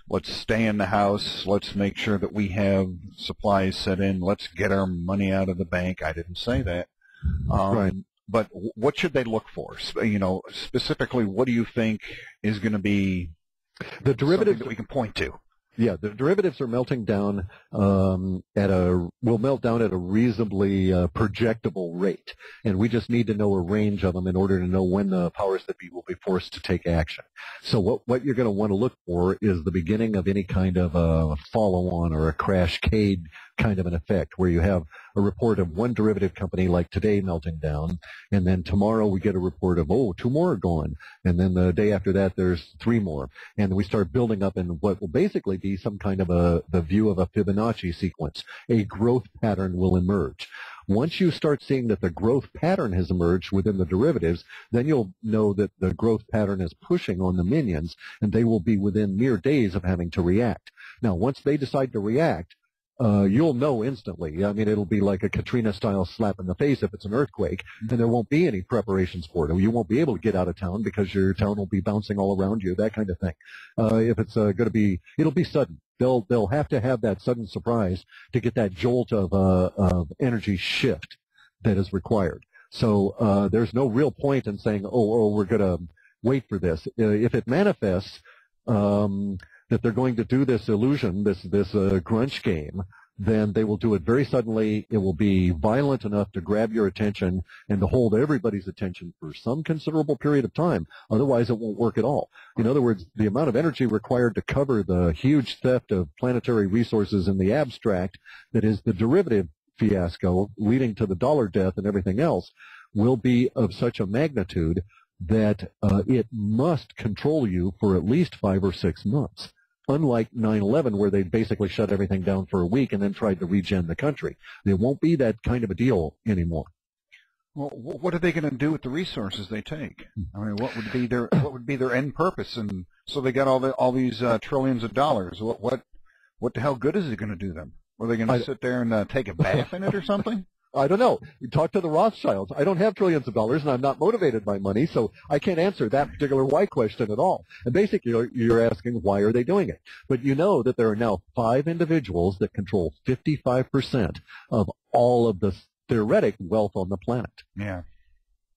let's stay in the house. Let's make sure that we have supplies set in. Let's get our money out of the bank. I didn't say that. Right. But what should they look for? Specifically, what do you think is going to be The derivatives that we can point to? Yeah, the derivatives are melting down will melt down at a reasonably projectable rate, and we just need to know a range of them in order to know when the powers that be will be forced to take action. So what you're going to want to look for is the beginning of any kind of a follow-on or a crashcade kind of an effect, where you have a report of one derivative company like today melting down, and then tomorrow we get a report of, oh, 2 more are gone, and then the day after that there's 3 more, and we start building up in what will basically be some kind of the view of a Fibonacci sequence. A growth pattern will emerge. Once you start seeing that the growth pattern has emerged within the derivatives, then you'll know that the growth pattern is pushing on the minions, and they will be within mere days of having to react. Now, once they decide to react, you'll know instantly. I mean, it'll be like a Katrina-style slap in the face if it's an earthquake, and there won't be any preparations for it. You won't be able to get out of town because your town will be bouncing all around you, that kind of thing. If it's going to be, it'll be sudden. They'll have to have that sudden surprise to get that jolt of energy shift that is required. So there's no real point in saying, we're going to wait for this. If it manifests, that they're going to do this illusion, this grunge game, then they will do it very suddenly. It will be violent enough to grab your attention and to hold everybody's attention for some considerable period of time. Otherwise, it won't work at all. In other words, the amount of energy required to cover the huge theft of planetary resources in the abstract that is the derivative fiasco leading to the dollar death and everything else will be of such a magnitude that it must control you for at least 5 or 6 months. Unlike 9/11, where they basically shut everything down for a week and then tried to regen the country. There won't be that kind of a deal anymore. Well, what are they going to do with the resources they take? I mean, what would be their end purpose? And so they got all these trillions of dollars. What the hell good is it going to do them? Are they going to sit there and take a bath in it or something? I don't know. You talk to the Rothschilds. I don't have trillions of dollars, and I'm not motivated by money, so I can't answer that particular why question at all. And basically, you're asking, why are they doing it? But you know that there are now 5 individuals that control 55% of all of the theoretic wealth on the planet. Yeah.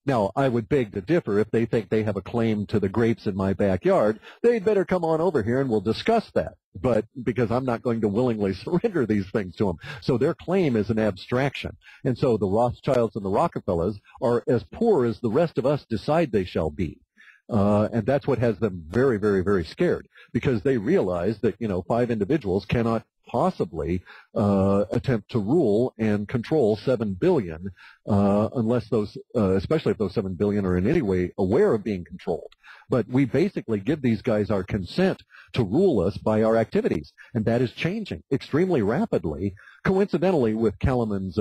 Now, I would beg to differ. If they think they have a claim to the grapes in my backyard, they'd better come on over here and we'll discuss that. But because I'm not going to willingly surrender these things to them. So their claim is an abstraction. And so the Rothschilds and the Rockefellers are as poor as the rest of us decide they shall be. And that's what has them very, very, very scared, because they realize that, 5 individuals cannot possibly attempt to rule and control 7 billion unless those, especially if those 7 billion are in any way aware of being controlled. But we basically give these guys our consent to rule us by our activities, and that is changing extremely rapidly. Coincidentally, with Kalaman's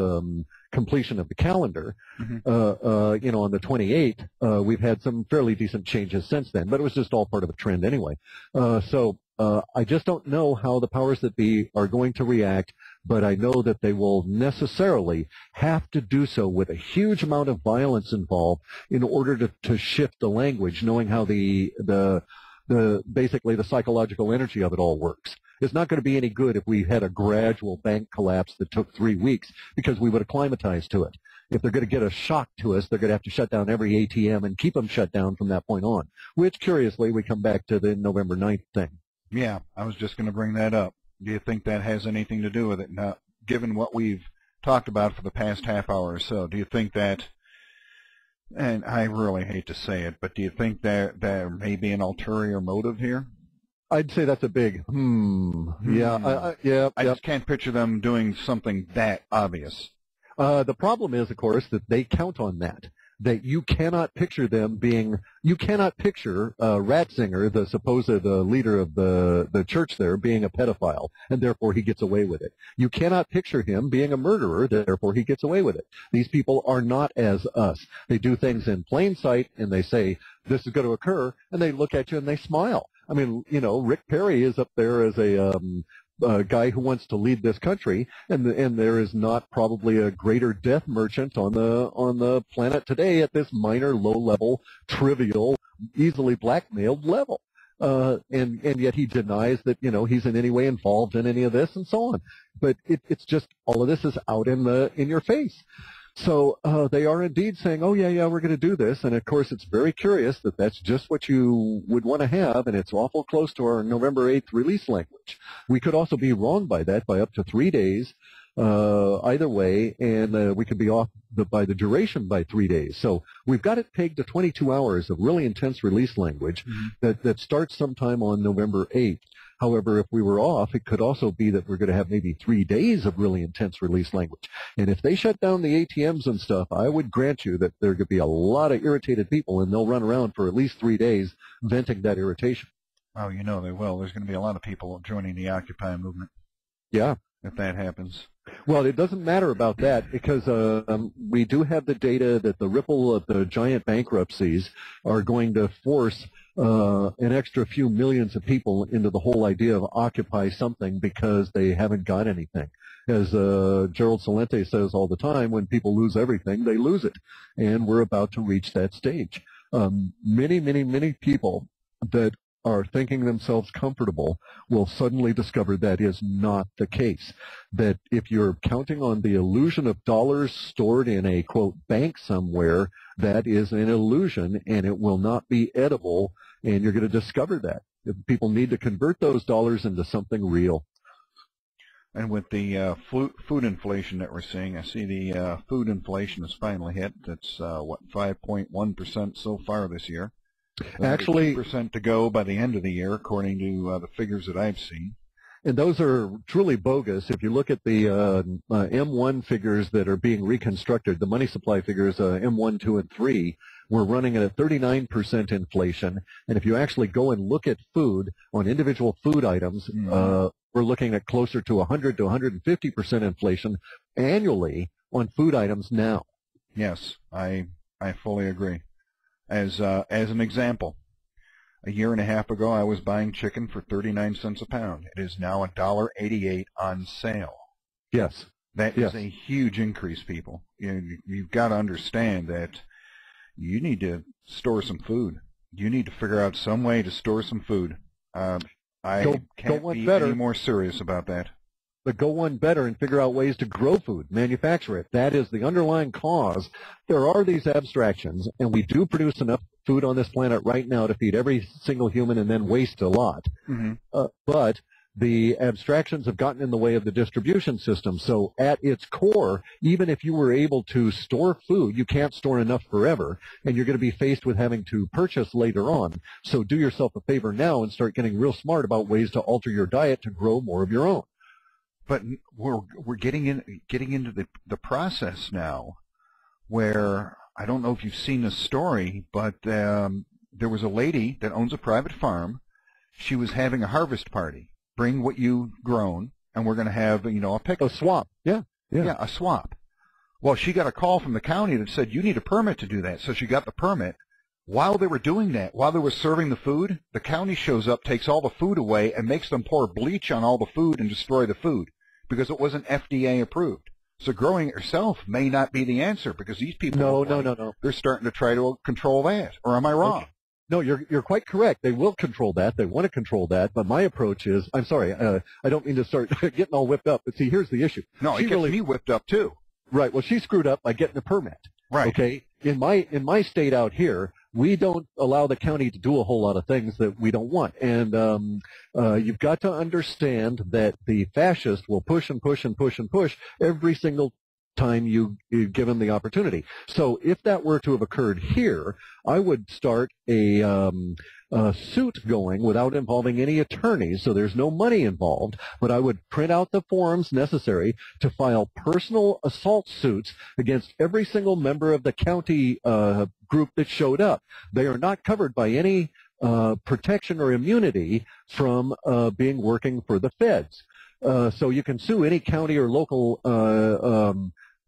completion of the calendar, on the 28th, we've had some fairly decent changes since then, but it was just all part of a trend anyway. I just don't know how the powers that be are going to react, but I know that they will necessarily have to do so with a huge amount of violence involved in order to shift the language, knowing how basically the psychological energy of it all works. It's not going to be any good if we had a gradual bank collapse that took 3 weeks, because we would acclimatize to it. If they're going to get a shock to us, they're going to have to shut down every ATM and keep them shut down from that point on, which, curiously, we come back to the November 9th thing. Yeah, I was just going to bring that up. Do you think that has anything to do with it? Now, given what we've talked about for the past half hour or so, do you think that, and I really hate to say it, but do you think there may be an ulterior motive here? I'd say that's a big Yeah, yeah. I just can't picture them doing something that obvious. The problem is, of course, that they count on that. That you cannot picture them being, you cannot picture Ratzinger, the supposed leader of the church there, being a pedophile, and therefore he gets away with it. You cannot picture him being a murderer, therefore he gets away with it. These people are not as us. They do things in plain sight, and they say, this is going to occur, and they look at you and they smile. I mean, Rick Perry is up there as a guy who wants to lead this country, and there is not probably a greater death merchant on the planet today at this minor, low-level, trivial, easily blackmailed level. and yet he denies that, he's in any way involved in any of this and so on. But it's just all of this is out in your face. So they are indeed saying, oh, yeah, we're going to do this. And, of course, it's very curious that that's just what you would want to have, and it's awful close to our November 8th release language. We could also be wrong by that by up to 3 days either way, and we could be off by the duration by 3 days. So we've got it pegged to 22 hours of really intense release language that starts sometime on November 8th. However, if we were off, it could also be that we're going to have maybe 3 days of really intense release language. And if they shut down the ATMs and stuff, I would grant you that there could be a lot of irritated people, and they'll run around for at least 3 days venting that irritation. Oh, they will. There's going to be a lot of people joining the Occupy movement. Yeah. If that happens. Well, it doesn't matter about that because we do have the data that the ripple of the giant bankruptcies are going to force an extra few millions of people into the whole idea of occupy something because they haven't got anything. As Gerald Celente says all the time, when people lose everything, they lose it. And we're about to reach that stage. Many people that are thinking themselves comfortable will suddenly discover that is not the case. That if you're counting on the illusion of dollars stored in a, quote, bank somewhere, that is an illusion and it will not be edible, and you're going to discover that. People need to convert those dollars into something real. And with the food inflation that we're seeing, I see the food inflation has finally hit. That's, 5.1% so far this year. Actually, 2% to go by the end of the year, according to the figures that I've seen. And those are truly bogus. If you look at the M1 figures that are being reconstructed, the money supply figures, M1, 2, and 3, we're running at a 39% inflation. And if you actually go and look at food on individual food items, we're looking at closer to 100 to 150% inflation annually on food items now. Yes, I fully agree. As an example, a year and a half ago, I was buying chicken for 39 cents a pound. It is now $1.88 on sale. Yes. That is a huge increase, people. You've got to understand that you need to store some food. You need to figure out some way to store some food. I can't be any more serious about that. But go one better and figure out ways to grow food, manufacture it. That is the underlying cause. There are these abstractions, and we do produce enough food on this planet right now to feed every single human and then waste a lot. But the abstractions have gotten in the way of the distribution system. So at its core, even if you were able to store food, you can't store enough forever, and you're going to be faced with having to purchase later on. So do yourself a favor now and start getting real smart about ways to alter your diet to grow more of your own. But we're getting into the process now, where I don't know if you've seen this story, but there was a lady that owns a private farm. She was having a harvest party. Bring what you've grown, and we're going to have a picnic. A swap. Yeah, a swap. Well, she got a call from the county that said you need a permit to do that. So she got the permit. While they were doing that, while they were serving the food, the county shows up, takes all the food away, and makes them pour bleach on all the food and destroy the food, because it wasn't FDA approved. So growing it yourself may not be the answer, because these people No. They're starting to try to control that. Or am I wrong? Okay. No, you're quite correct. They will control that. They want to control that. But my approach is, I'm sorry, I don't mean to start getting all whipped up. But see, here's the issue. No, it gets me whipped up too. Right. Well, she screwed up by getting a permit. Right. Okay. In my state out here, we don't allow the county to do a whole lot of things that we don't want. And you've got to understand that the fascists will push and push and push and push every single time you give them the opportunity. So if that were to have occurred here, I would start a suit going without involving any attorneys, so there's no money involved, but I would print out the forms necessary to file personal assault suits against every single member of the county group that showed up. They are not covered by any protection or immunity from being working for the feds. So you can sue any county or local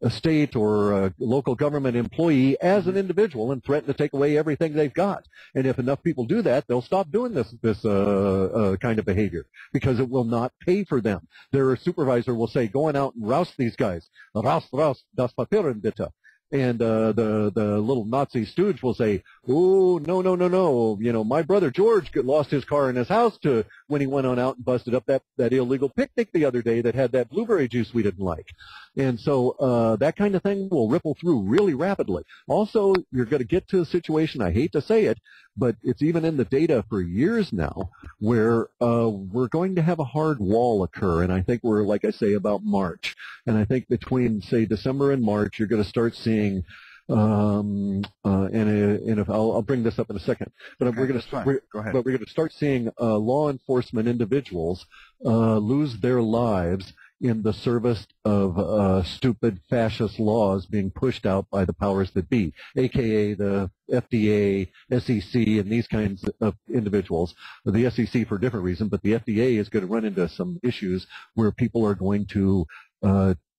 a state or a local government employee as an individual and threaten to take away everything they've got. And if enough people do that, they'll stop doing this kind of behavior, because it will not pay for them. Their supervisor will say, going out and roust these guys. Roust, das Papieren bitte. And the little Nazi stooge will say, "Oh, no, no, no, no! You know, my brother George lost his car in his house when he went on out and busted up that illegal picnic the other day that had that blueberry juice we didn't like." And so that kind of thing will ripple through really rapidly. Also, you're going to get to a situation, I hate to say it, but it's even in the data for years now, where we're going to have a hard wall occur. And I think we're, like I say, about March. And I think between, say, December and March, you're going to start seeing, and if I'll bring this up in a second, but okay, we're going to start seeing law enforcement individuals lose their lives in the service of stupid fascist laws being pushed out by the powers that be, aka the FDA, SEC, and these kinds of individuals. The SEC for a different reason, but the FDA is going to run into some issues where people are going to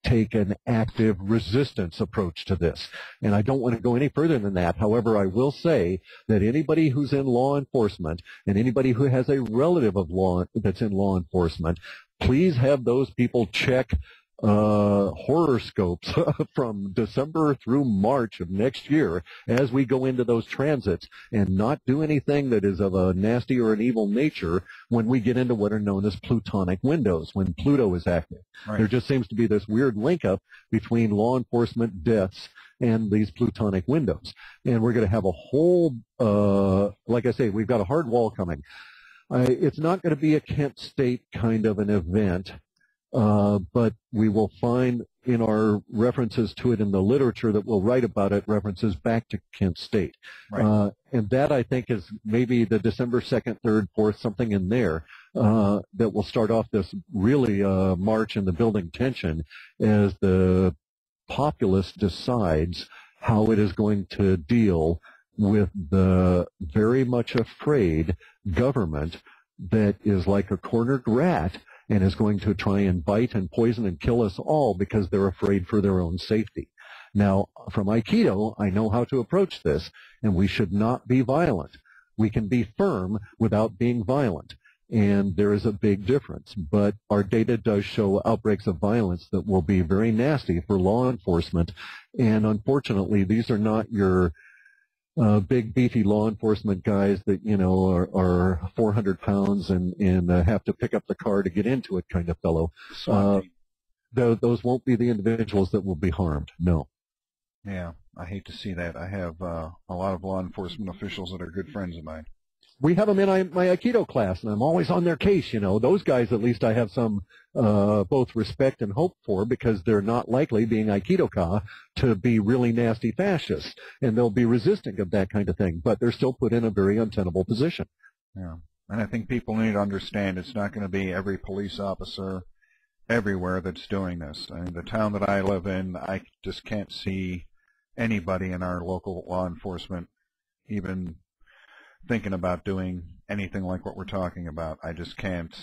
take an active resistance approach to this. And I don't want to go any further than that. However, I will say that anybody who's in law enforcement and anybody who has a relative of law that's in law enforcement, please have those people check horoscopes from December through March of next year as we go into those transits, and not do anything that is of a nasty or an evil nature when we get into what are known as plutonic windows, when Pluto is active. Right. There just seems to be this weird link up between law enforcement deaths and these plutonic windows. And we're going to have a whole, like I say, we've got a hard wall coming. It's not going to be a Kent State kind of an event. But we will find in our references to it in the literature that we'll write about it references back to Kent State. Right. And that, I think, is maybe the December 2nd, 3rd, 4th, something in there that will start off this really march in the building tension as the populace decides how it is going to deal with the very much afraid government that is like a cornered rat and is going to try and bite and poison and kill us all because they're afraid for their own safety. Now, from Aikido, I know how to approach this, and we should not be violent. We can be firm without being violent, and there is a big difference. But our data does show outbreaks of violence that will be very nasty for law enforcement, and unfortunately, these are not your big beefy law enforcement guys that, you know, are 400 pounds and have to pick up the car to get into it kind of fellow. Those won't be the individuals that will be harmed. No. Yeah, I hate to see that. I have a lot of law enforcement officials that are good friends of mine. We have them in my Aikido class, and I'm always on their case, you know. Those guys, at least I have some both respect and hope for, because they're not likely, being Aikido-ka, to be really nasty fascists, and they'll be resisting of that kind of thing, but they're still put in a very untenable position. Yeah, and I think people need to understand it's not going to be every police officer everywhere that's doing this. I mean, the town that I live in, I just can't see anybody in our local law enforcement even thinking about doing anything like what we're talking about. I just can't.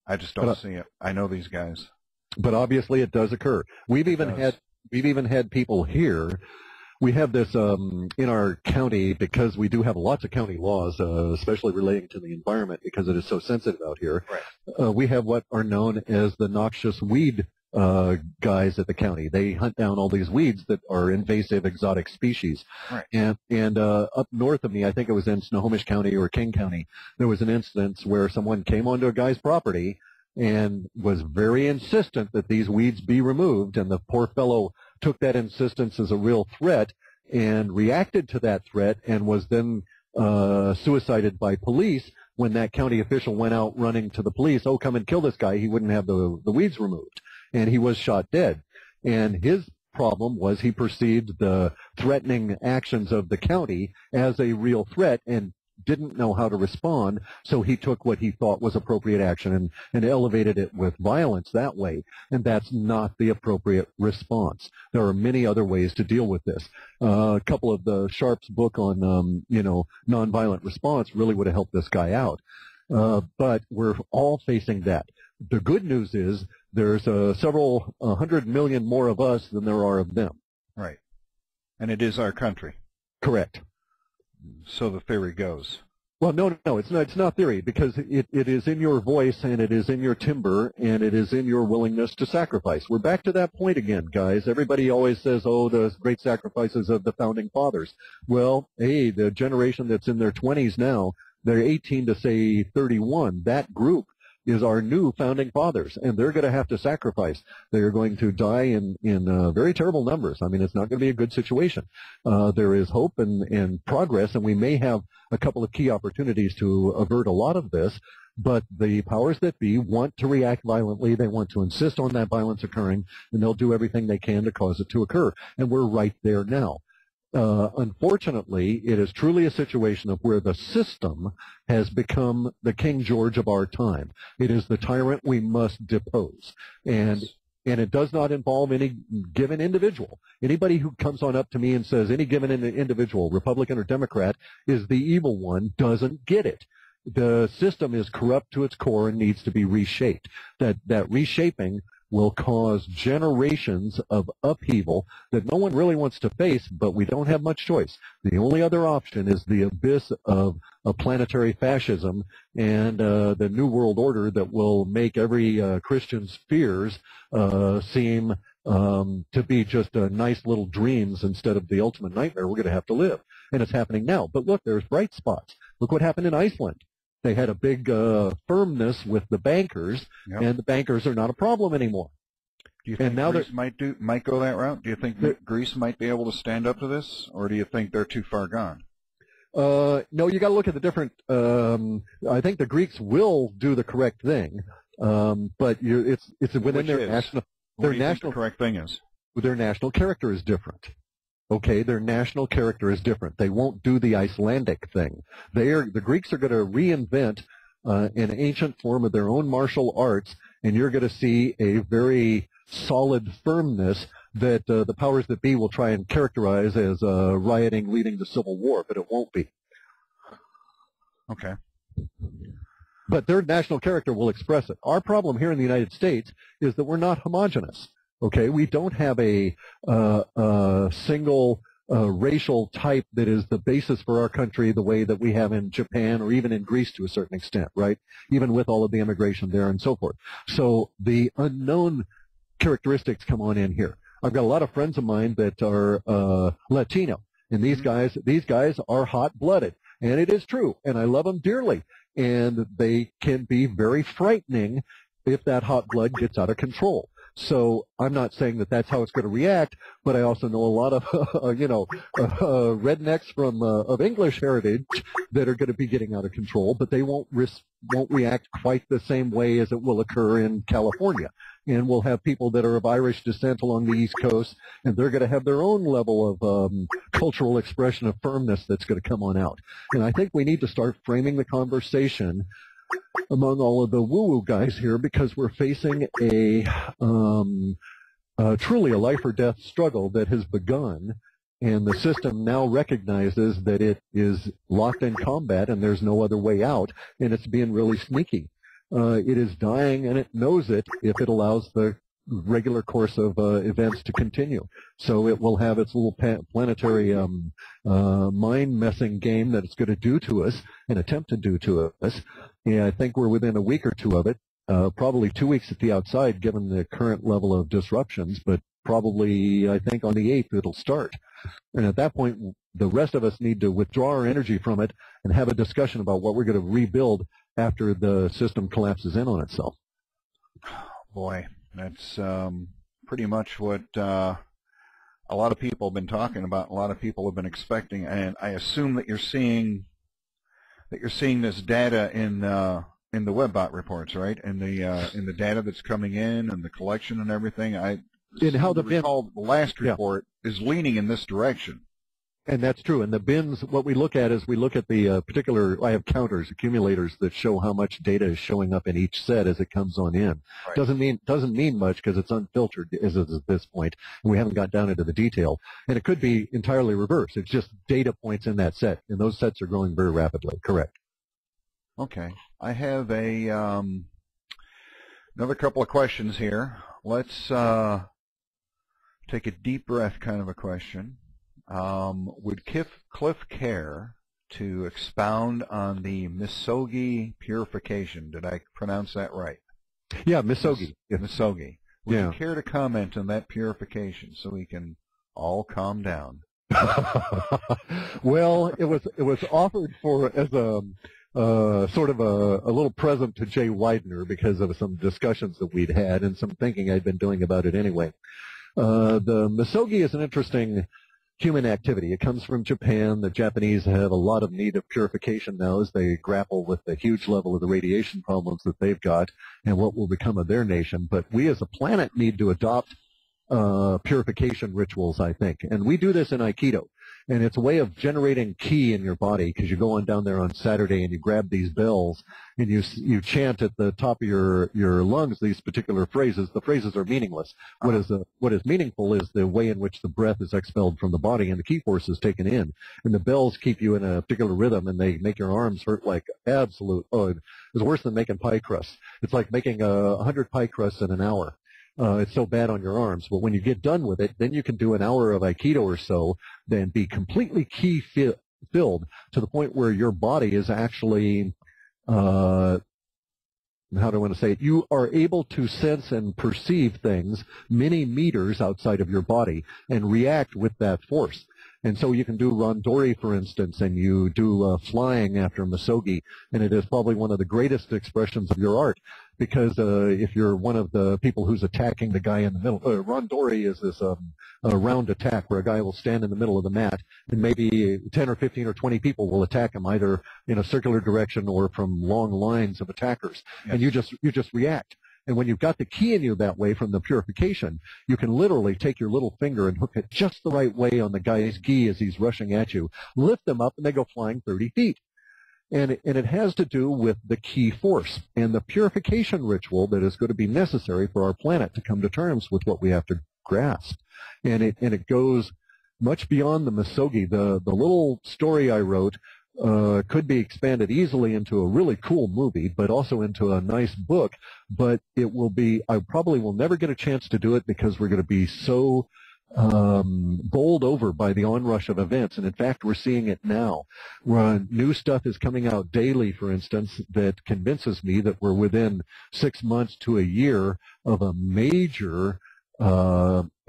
I just don't see it. I know these guys. But obviously it does occur. We've even had people here. We have this in our county, because we do have lots of county laws, especially relating to the environment, because it is so sensitive out here. Right. We have what are known as the noxious weed guys at the county. They hunt down all these weeds that are invasive exotic species. Right. And up north of me, I think it was in Snohomish County or King County, there was an instance where someone came onto a guy's property and was very insistent that these weeds be removed, and the poor fellow took that insistence as a real threat and reacted to that threat, and was then suicided by police when that county official went out running to the police, "Oh, come and kill this guy. He wouldn't have the weeds removed." And he was shot dead. And his problem was he perceived the threatening actions of the county as a real threat and didn't know how to respond, so he took what he thought was appropriate action and elevated it with violence that way. And that's not the appropriate response. There are many other ways to deal with this. A couple of the Sharp's book on, nonviolent response really would have helped this guy out. But we're all facing that. The good news is there's several 100 million more of us than there are of them. Right. And it is our country. Correct. So the theory goes. Well, no, it's not. It's not theory because it is in your voice and it is in your timbre and it is in your willingness to sacrifice. We're back to that point again, guys. Everybody always says, "Oh, the great sacrifices of the founding fathers." Well, hey, the generation that's in their 20s now, they're 18 to say 31. That group is our new founding fathers, and they're going to have to sacrifice. They're going to die in very terrible numbers. I mean, it's not going to be a good situation. There is hope and progress, and we may have a couple of key opportunities to avert a lot of this, but the powers that be want to react violently. They want to insist on that violence occurring, and they'll do everything they can to cause it to occur, and we're right there now. Unfortunately, it is truly a situation of where the system has become the King George of our time. It is the tyrant we must depose. And it does not involve any given individual. Anybody who comes on up to me and says any given individual, Republican or Democrat, is the evil one, doesn't get it. The system is corrupt to its core and needs to be reshaped. That reshaping will cause generations of upheaval that no one really wants to face, but we don't have much choice. The only other option is the abyss of a planetary fascism and the New World Order that will make every Christian's fears seem to be just nice little dreams instead of the ultimate nightmare we're going to have to live. And it's happening now. But look, there's bright spots. Look what happened in Iceland. They had a big firmness with the bankers, Yep. and the bankers are not a problem anymore. Do you think And now Greece might go that route? Do you think that Greece might be able to stand up to this, or do you think they're too far gone? No, you got to look at the different. I think the Greeks will do the correct thing, but it's within their national. What do you think the correct thing is? Their national character is different. Okay, their national character is different. They won't do the Icelandic thing. The Greeks are going to reinvent an ancient form of their own martial arts, and you're going to see a very solid firmness that the powers that be will try and characterize as rioting leading to civil war, but it won't be. Okay. But their national character will express it. Our problem here in the United States is that we're not homogenous. Okay, we don't have a single racial type that is the basis for our country the way that we have in Japan or even in Greece to a certain extent, right? Even with all of the immigration there and so forth. So the unknown characteristics come on in here. I've got a lot of friends of mine that are Latino, and these guys are hot-blooded, and it is true, and I love them dearly, and they can be very frightening if that hot blood gets out of control. So I'm not saying that that's how it's going to react, but I also know a lot of, rednecks from of English heritage that are going to be getting out of control, but they won't react quite the same way as it will occur in California. And we'll have people that are of Irish descent along the East Coast, and they're going to have their own level of cultural expression of firmness that's going to come on out. And I think we need to start framing the conversation among all of the woo-woo guys here, because we're facing truly a life or death struggle that has begun, and the system now recognizes that it is locked in combat and there's no other way out, and it's being really sneaky. It is dying, and it knows it if it allows the regular course of events to continue. So it will have its little planetary mind-messing game that it's going to do to us and attempt to do to us. And I think we're within a week or two of it, probably 2 weeks at the outside given the current level of disruptions, but probably I think on the 8th it'll start. And at that point, the rest of us need to withdraw our energy from it and have a discussion about what we're going to rebuild after the system collapses in on itself. Boy, that's pretty much what a lot of people have been talking about, a lot of people have been expecting, and I assume that you're seeing this data in the WebBot reports, right? In the data that's coming in and the collection and everything. The last report is leaning in this direction. And that's true. And the bins, what we look at is we look at the particular, I have counters, accumulators that show how much data is showing up in each set as it comes on in. Right. Doesn't mean much because it's unfiltered as of this point, and we haven't got down into the detail. And it could be entirely reversed. It's just data points in that set, and those sets are growing very rapidly. Correct. Okay. I have another couple of questions here. Let's take a deep breath kind of a question. Would clif care to expound on the misogi purification. Did I pronounce that right? Yeah, misogi. Misogi. Would Yeah. you care to comment on that purification so we can all calm down? Well, it was offered as a sort of a little present to Jay Widener because of some discussions that we'd had and some thinking I'd been doing about it anyway. The misogi is an interesting human activity. It comes from Japan. The Japanese have a lot of need of purification now as they grapple with the huge level of the radiation problems that they've got and what will become of their nation. But we as a planet need to adopt purification rituals, I think. And we do this in Aikido. And it's a way of generating ki in your body because you go on down there on Saturday and you grab these bells and you chant at the top of your lungs these particular phrases. The phrases are meaningless. What is meaningful is the way in which the breath is expelled from the body and the ki force is taken in. And the bells keep you in a particular rhythm and they make your arms hurt like absolute. Oh, it's worse than making pie crusts. It's like making 100 pie crusts in an hour. It's so bad on your arms. But when you get done with it, then you can do an hour of Aikido or so, then be completely ki filled to the point where your body is actually, how do I want to say it? You are able to sense and perceive things many meters outside of your body and react with that force. And so you can do randori, for instance, and you do flying after misogi, and it is probably one of the greatest expressions of your art. Because if you're one of the people who's attacking the guy in the middle, randori is this a round attack where a guy will stand in the middle of the mat, and maybe 10 or 15 or 20 people will attack him either in a circular direction or from long lines of attackers, yes. And you just react. And when you've got the ki in you that way from the purification, you can literally take your little finger and hook it just the right way on the guy's gi as he's rushing at you, lift them up, and they go flying 30 feet. And it has to do with the ki force and the purification ritual that is going to be necessary for our planet to come to terms with what we have to grasp. And it goes much beyond the misogi. The little story I wrote could be expanded easily into a really cool movie, but also into a nice book. But I probably will never get a chance to do it because we're going to be so bowled over by the onrush of events. And in fact, we're seeing it now. New stuff is coming out daily, for instance, that convinces me that we're within 6 months to a year of a major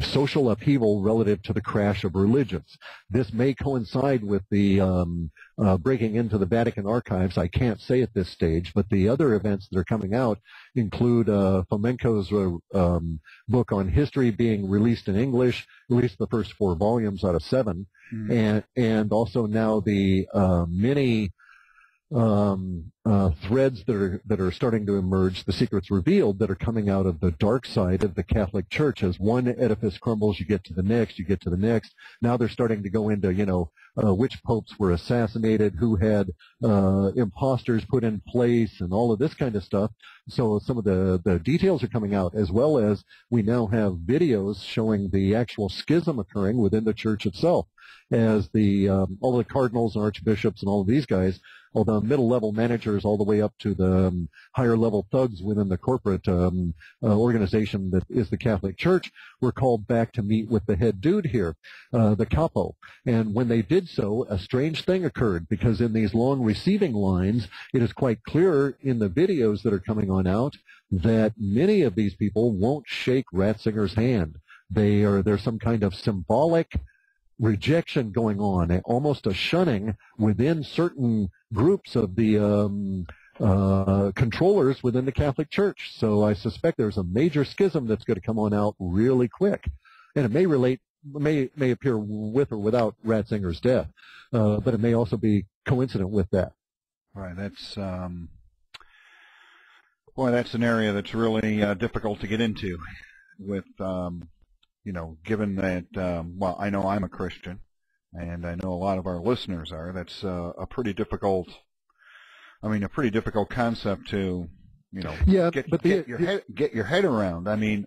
social upheaval relative to the crash of religions. This may coincide with the breaking into the Vatican archives. I can't say at this stage, but the other events that are coming out include Fomenko's book on history being released in English, released the first 4 volumes out of 7, and also now the many threads that are starting to emerge, the secrets revealed that are coming out of the dark side of the Catholic Church. As one edifice crumbles, you get to the next, you get to the next. Now they're starting to go into, which popes were assassinated, who had imposters put in place, and all of this kind of stuff. So some of the details are coming out, as well as we now have videos showing the actual schism occurring within the church itself, as all the cardinals and archbishops and all of these guys, all the middle-level managers all the way up to the higher-level thugs within the corporate organization that is the Catholic Church, were called back to meet with the head dude here, the capo. And when they did so, a strange thing occurred, because in these long receiving lines, it is quite clear in the videos that are coming on out that many of these people won't shake Ratzinger's hand. There's some kind of symbolic rejection going on, almost a shunning within certain groups of the controllers within the Catholic Church. So I suspect there's a major schism that's going to come on out really quick, and it may appear with or without Ratzinger's death, but it may also be coincident with that. Right. That's that's an area that's really difficult to get into with. Given that, I know I'm a Christian, and I know a lot of our listeners are, that's a pretty difficult concept to, get your head around. I mean,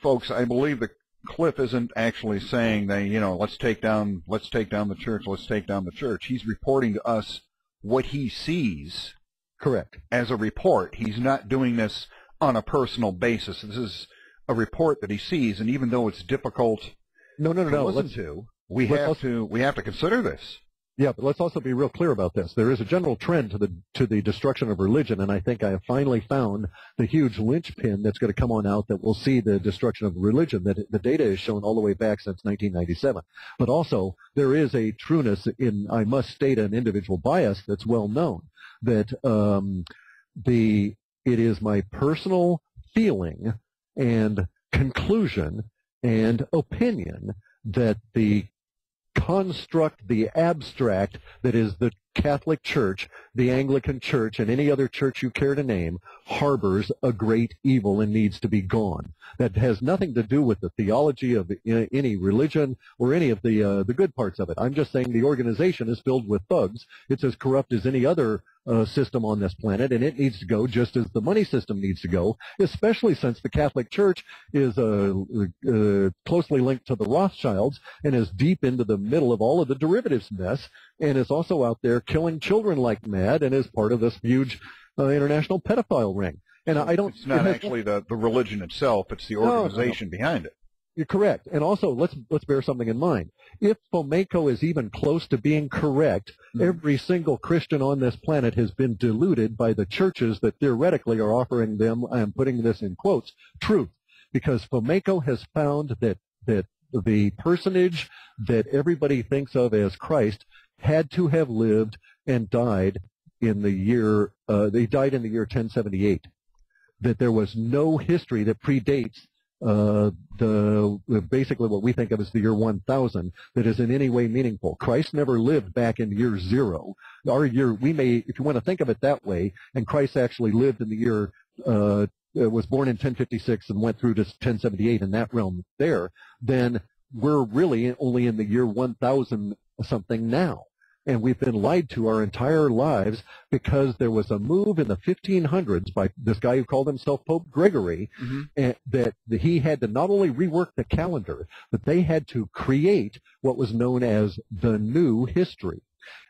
folks, I believe that Cliff isn't actually saying that, let's take down the church. He's reporting to us what he sees. Correct. As a report. He's not doing this on a personal basis. This is a report that he sees, and even though it's difficult to listen to. we have to consider this. Yeah, but let's also be real clear about this. There is a general trend to the destruction of religion, and I think I have finally found the huge linchpin that's going to come on out that will see the destruction of religion. That the data is shown all the way back since 1997. But also, there is a trueness in, I must state, an individual bias that's well known, that it is my personal feeling and conclusion and opinion that the construct, the abstract that is the Catholic Church, the Anglican Church, and any other church you care to name, harbors a great evil and needs to be gone. That has nothing to do with the theology of any religion or any of the good parts of it. I'm just saying the organization is filled with thugs. It's as corrupt as any other system on this planet, and it needs to go just as the money system needs to go, especially since the Catholic Church is closely linked to the Rothschilds and is deep into the middle of all of the derivatives mess, and is also out there killing children like mad and is part of this huge international pedophile ring. And I don't. It's not actually the religion itself; it's the organization behind it. You're correct. And also, let's bear something in mind. If Fomenko is even close to being correct, every single Christian on this planet has been deluded by the churches that theoretically are offering them, I am putting this in quotes, truth. Because Fomenko has found that the personage that everybody thinks of as Christ had to have lived and died in the year, they died in the year 1078. That there was no history that predates basically what we think of as the year 1000 that is in any way meaningful. Christ never lived back in year 0. Our year, we may, if you want to think of it that way, and Christ actually lived in the year, was born in 1056 and went through to 1078 in that realm there, then we're really only in the year 1000 something now. And we've been lied to our entire lives because there was a move in the 1500s by this guy who called himself Pope Gregory, and that he had to not only rework the calendar, but they had to create what was known as the new history.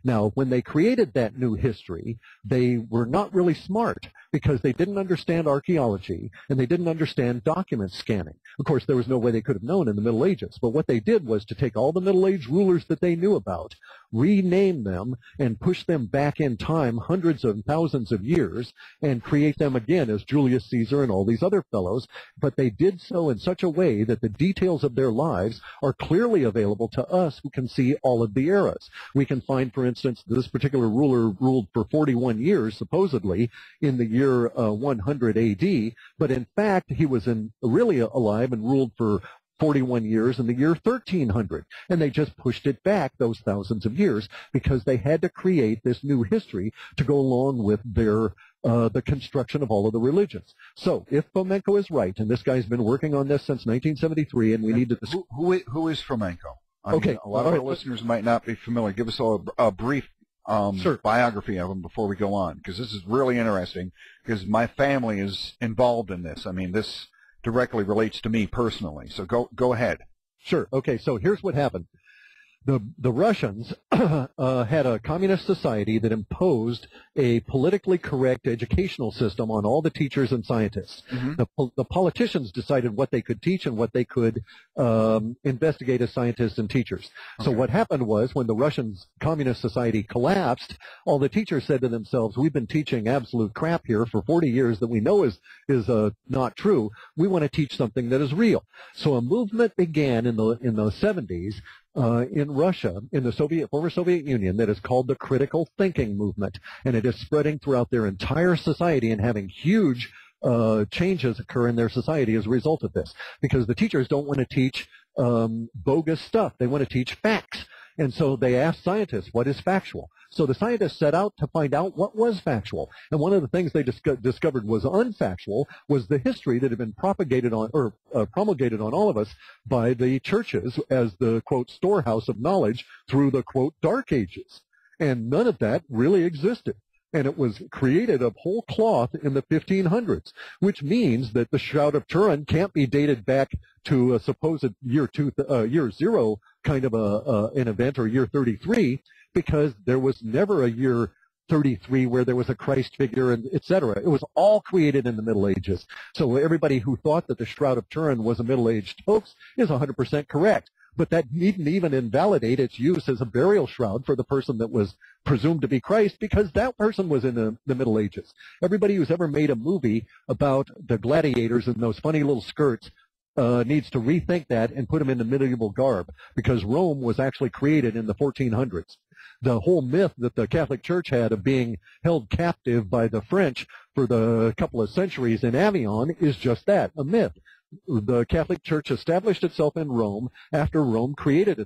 Now, when they created that new history, they were not really smart because they didn't understand archaeology and they didn't understand document scanning. Of course, there was no way they could have known in the Middle Ages, but what they did was to take all the Middle Age rulers that they knew about, rename them, and push them back in time hundreds of thousands of years and create them again as Julius Caesar and all these other fellows. But they did so in such a way that the details of their lives are clearly available to us who can see all of the eras. We can find, for instance, this particular ruler ruled for 41 years, supposedly, in the year 100 AD, but in fact, he was really alive and ruled for 41 years in the year 1300, and they just pushed it back those thousands of years because they had to create this new history to go along with their the construction of all of the religions. So, if Fomenko is right, and this guy's been working on this since 1973, and we need to... Who is Fomenko? Okay. A lot of our listeners might not be familiar. Give us a brief biography of him before we go on, because this is really interesting, because my family is involved in this. I mean, this directly relates to me personally. So go ahead. Sure. Okay, so here's what happened. The Russians had a communist society that imposed a politically correct educational system on all the teachers and scientists. The politicians decided what they could teach and what they could investigate as scientists and teachers. So what happened was when the Russian communist society collapsed, all the teachers said to themselves, we've been teaching absolute crap here for 40 years that we know is not true. We want to teach something that is real. So a movement began in the 70s in Russia, in the former Soviet Union, that is called the critical thinking movement, and it is spreading throughout their entire society and having huge changes occur in their society as a result of this, because the teachers don't want to teach bogus stuff. They want to teach facts. And so they asked scientists, what is factual? So the scientists set out to find out what was factual. And one of the things they discovered was unfactual was the history that had been propagated on, or promulgated on all of us by the churches as the, quote, storehouse of knowledge through the, quote, Dark Ages. And none of that really existed. And it was created of whole cloth in the 1500s, which means that the Shroud of Turin can't be dated back to a supposed year 0 kind of an event, or year 33, because there was never a year 33 where there was a Christ figure, and etc. It was all created in the Middle Ages. So everybody who thought that the Shroud of Turin was a middle-aged hoax is 100% correct. but that needn't even invalidate its use as a burial shroud for the person that was presumed to be Christ, because that person was in the Middle Ages. Everybody who's ever made a movie about the gladiators in those funny little skirts needs to rethink that and put them in the medieval garb, because Rome was actually created in the 1400s. The whole myth that the Catholic Church had of being held captive by the French for the couple of centuries in Avignon is just that, a myth. The Catholic Church established itself in Rome after Rome created